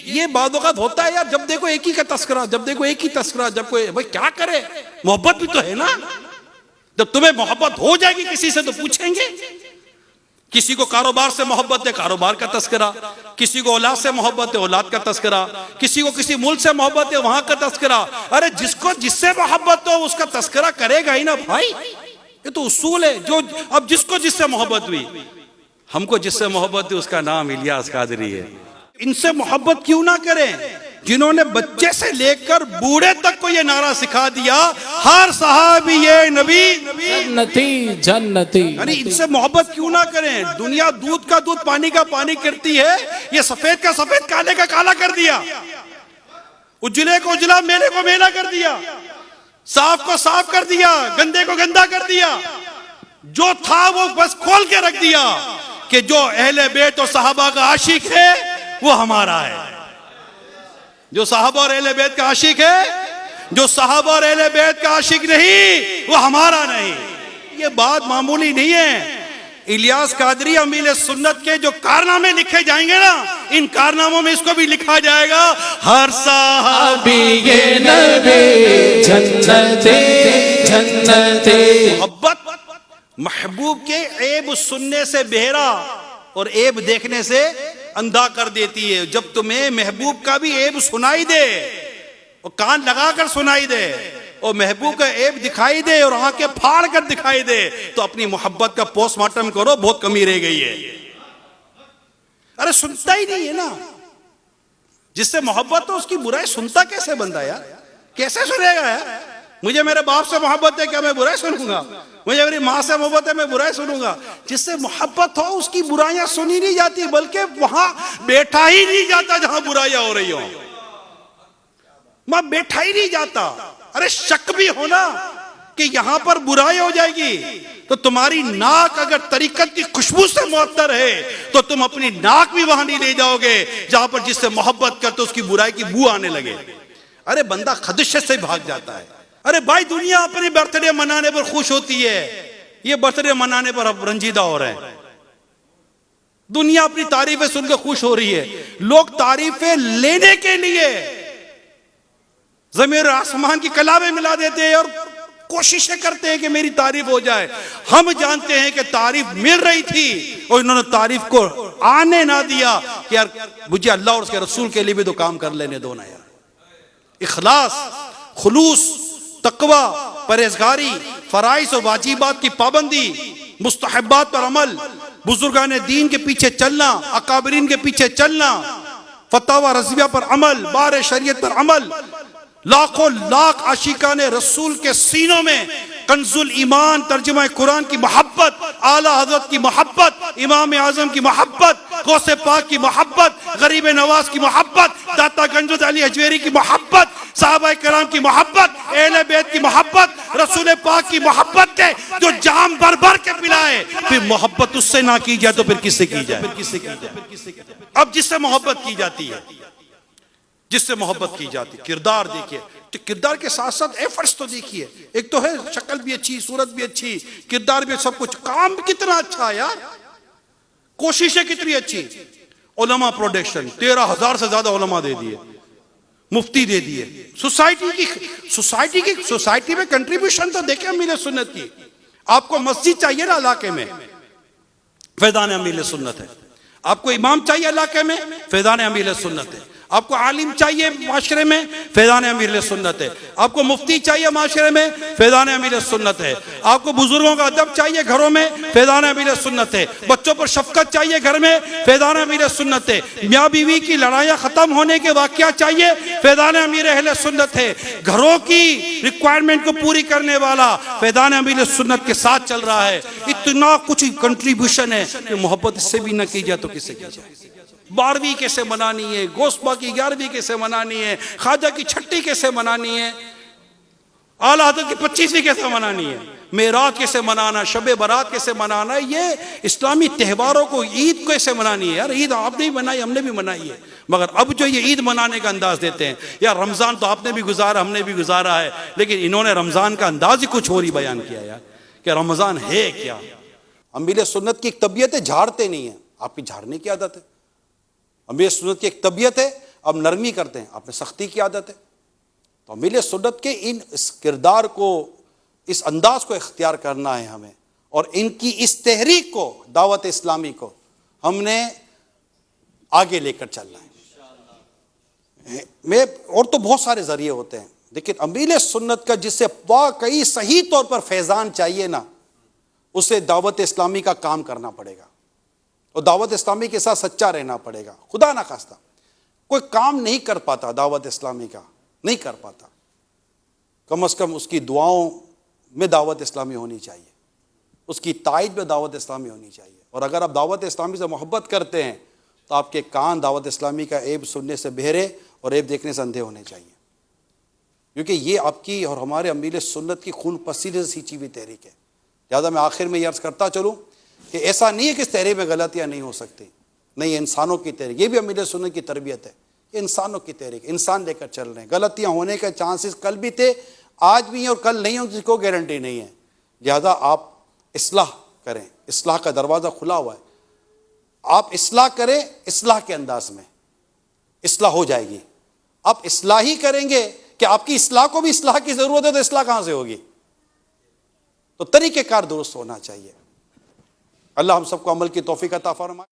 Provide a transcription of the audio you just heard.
ये बादौक़ात होता है यार, जब देखो एक ही का तस्करा, जब देखो एक ही तस्करा, जब कोई भाई क्या करे, मोहब्बत भी तो है ना। जब तुम्हें मोहब्बत हो जाएगी किसी से तो पूछेंगे। किसी को कारोबार से मोहब्बत है, कारोबार का तस्करा, किसी को औलाद से मोहब्बत है, औलाद का तस्करा, किसी को किसी मुल्क से मोहब्बत है, वहां का तस्करा। अरे जिसको जिससे मोहब्बत हो उसका तस्करा करेगा ही ना भाई, ये तो उसूल है। जो अब जिसको जिससे मोहब्बत हुई, हमको जिससे मोहब्बत है उसका नाम इलियास कादरी है। इनसे मोहब्बत क्यों ना करें जिन्होंने बच्चे से लेकर बूढ़े तक को ये नारा सिखा दिया, हर सहाबी ये नबी जन्नती जन्नती। यानी इनसे मोहब्बत क्यों ना करें। दुनिया दूध का दूध पानी का पानी करती है, ये सफेद का सफेद काले का काला कर दिया, उजले को उजला मेले को मेला कर दिया, साफ को साफ कर दिया, गंदे को गंदा कर दिया। जो था वो बस खोल के रख दिया कि जो अहले बैत और सहाबा का आशिक है वो हमारा है। जो साहबा और अहले बैत का आशिक है, जो साहबा और अहले बैत का आशिक नहीं वो हमारा नहीं। ये बात मामूली नहीं है। इलियास कादरी अमीर सुन्नत के जो कारनामे लिखे जाएंगे ना, इन कारनामों में इसको भी लिखा जाएगा, हर साहबी ये नबी जन्नती जन्नती। मोहब्बत महबूब के ऐब सुनने से बहरा और ऐब देखने से अंधा कर देती है। जब तुम्हें महबूब का भी ऐब सुनाई दे और कान लगाकर सुनाई दे और महबूब का ऐब दिखाई दे और आंखें फाड़ कर दिखाई दे, तो अपनी मोहब्बत का पोस्टमार्टम करो, बहुत कमी रह गई है। अरे सुनता ही नहीं है ना, जिससे मोहब्बत हो उसकी बुराई सुनता कैसे बंदा यार, कैसे सुनेगा यार। मुझे मेरे बाप से मोहब्बत है, क्या मैं बुराई सुनूंगा? मुझे मेरी माँ से मोहब्बत है, मैं बुराई सुनूंगा? जिससे मोहब्बत हो उसकी बुराइयां सुनी नहीं जाती, बल्कि वहां बैठा ही नहीं जाता जहां बुराइयां हो रही हो, वहां बैठा ही नहीं जाता। अरे शक भी हो ना कि यहां पर बुराई हो जाएगी, तो तुम्हारी नाक अगर तरीकत की खुशबू से मुअत्तर है तो तुम अपनी नाक भी वहां नहीं ले जाओगे जहां पर जिससे मोहब्बत करते उसकी बुराई की बू आने लगे। अरे बंदा खदशे से भाग जाता है। अरे भाई दुनिया अपनी बर्थडे मनाने पर खुश होती है, ये बर्थडे मनाने पर अब रंजीदा हो रहे हैं। दुनिया अपनी तारीफें सुनकर खुश हो रही है, लोग तारीफें लेने के लिए ज़मीर आसमान की कलामें मिला देते हैं और कोशिशें करते हैं कि मेरी तारीफ हो जाए। हम जानते हैं कि तारीफ मिल रही थी और इन्होंने तारीफ को आने ना दिया कि यार मुझे अल्लाह और उसके रसूल के लिए भी तो काम कर लेने दो ना यार। इखलास, खुलूस, तकवा, परहेजगारी, फराइज और वाजिबात की पाबंदी, मुस्तहब्बात पर अमल, बुजुर्गान दीन के पीछे चलना, अकाबरीन के पीछे चलना, फतवा रज़विया पर अमल, बार शरीयत पर अमल, लाखों लाख आशिकान रसूल के सीनों में कंजुल ईमान तर्जुमा कुरान की मोहब्बत, आला हजरत की मोहब्बत, इमाम आजम की मोहब्बत, गौसे पाक की मोहब्बत, गरीब नवाज की मोहब्बत, दाता गंज अली अजमेरी की मोहब्बत, साहबा कराम की मोहब्बत, अहले बैत की मोहब्बत, रसूल पाक की मोहब्बत के जो जाम भर भर के पिलाए, फिर मोहब्बत उससे ना की जाए तो फिर किससे की जाए? अब जिससे मोहब्बत की जाती है, जिससे मोहब्बत की जाती, किरदार देखिए, तो किरदार के साथ साथ एफर्ट्स तो देखिए। एक तो है शक्ल भी अच्छी, सूरत भी अच्छी, किरदार भी, सब कुछ, काम कितना अच्छा है यार, कोशिशें कितनी अच्छी। उलमा प्रोडक्शन 13,000 से ज्यादा उलमा दे दिए, मुफ्ती दे दिए, सोसाइटी में कंट्रीब्यूशन तो देखे अमीर सुन्नत की। आपको मस्जिद चाहिए ना इलाके में, फैजान अमीर सुन्नत है। आपको इमाम चाहिए इलाके में, फैजान अमीर सुन्नत है। आपको आलिम चाहिए माशरे में, फैजान अमीर सुन्नत है। आपको मुफ्ती चाहिए माशरे में, फैजान अमीर सुन्नत है। आपको बुजुर्गों का अदब चाहिए घरों में, फैजान अमीर सुन्नत है। बच्चों पर शफकत चाहिए घर में, फैजान अमीर सुन्नत है। मियाँ बीवी की लड़ाइयाँ खत्म होने के वाक़या चाहिए, फैजान अमीर अहले सुन्नत है। घरों की रिक्वायरमेंट को पूरी करने वाला फैजान अमीर सुन्नत के साथ चल रहा है। इतना कुछ कंट्रीब्यूशन है कि मोहब्बत इससे भी न की जाए तो किससे की जाए? 12वीं कैसे मनानी है, गोस्बा की 11वीं कैसे मनानी है, ख्वाजा की 6ठी कैसे मनानी है, आला हज़रत की 25वीं कैसे मनानी है, मेराज कैसे मनाना, शब बारात कैसे मनाना है, ये इस्लामी त्योहारों को, ईद कैसे मनानी है। यार ईद आपने भी मनाई, हमने भी मनाई है, मगर अब जो ये ईद मनाने का अंदाज देते हैं, यार रमज़ान तो आपने भी गुजारा, हमने भी गुजारा है, लेकिन इन्होंने रमज़ान का अंदाज ही कुछ और ही बयान किया यार कि रमज़ान है क्या। अमीर सुन्नत की एक तबीयत है, झाड़ते नहीं है, आपकी झाड़ने की आदत है। अमीर सुन्नत की एक तबीयत है, अब नरमी करते हैं, आप में सख्ती की आदत है। तो अमीर सुन्नत के इस किरदार को, इस अंदाज को इख्तियार करना है हमें, और इनकी इस तहरीक को, दावत इस्लामी को हमने आगे लेकर चलना है। और तो बहुत सारे जरिए होते हैं, लेकिन अमीर सुन्नत का जिससे वाकई सही तौर पर फैज़ान चाहिए ना, उसे दावत इस्लामी का काम करना पड़ेगा और दावत इस्लामी के साथ सच्चा रहना पड़ेगा। खुदा ना खास्ता कोई काम नहीं कर पाता दावत इस्लामी का, नहीं कर पाता, कम से कम उसकी दुआओं में दावत इस्लामी होनी चाहिए, उसकी तायद में दावत इस्लामी होनी चाहिए। और अगर आप दावत इस्लामी से मोहब्बत करते हैं तो आपके कान दावत इस्लामी का ऐब सुनने से बहरे और ऐब देखने से अंधे होने चाहिए, क्योंकि ये आपकी और हमारे अमीर सुन्नत की खून पसीने से सींची हुई तहरीक है। ज़्यादा मैं आखिर में ये अर्ज़ करता चलूँ कि ऐसा नहीं है कि इस तहरीक में गलतियाँ नहीं हो सकती, नहीं, इंसानों की तहरीक, ये भी अमीर सुन्नत की तरबियत है, ये इंसानों की तहरीक, इंसान लेकर चल रहे हैं। गलतियाँ होने के चांसेस कल भी थे, आज भी हैं और कल नहीं होंगे, कोई गारंटी नहीं है। लिहाजा आप इस्लाह करें, इस्लाह का दरवाज़ा खुला हुआ है, आप इस्लाह करें, इस्लाह के अंदाज में इस्लाह हो जाएगी। आप इस्लाह ही करेंगे कि आपकी इस्लाह को भी इस्लाह की ज़रूरत है, तो इस्लाह कहाँ से होगी? तो तरीक़ेकार दुरुस्त होना चाहिए। अल्लाह हम सबको अमल की तौफीक अता फरमाए।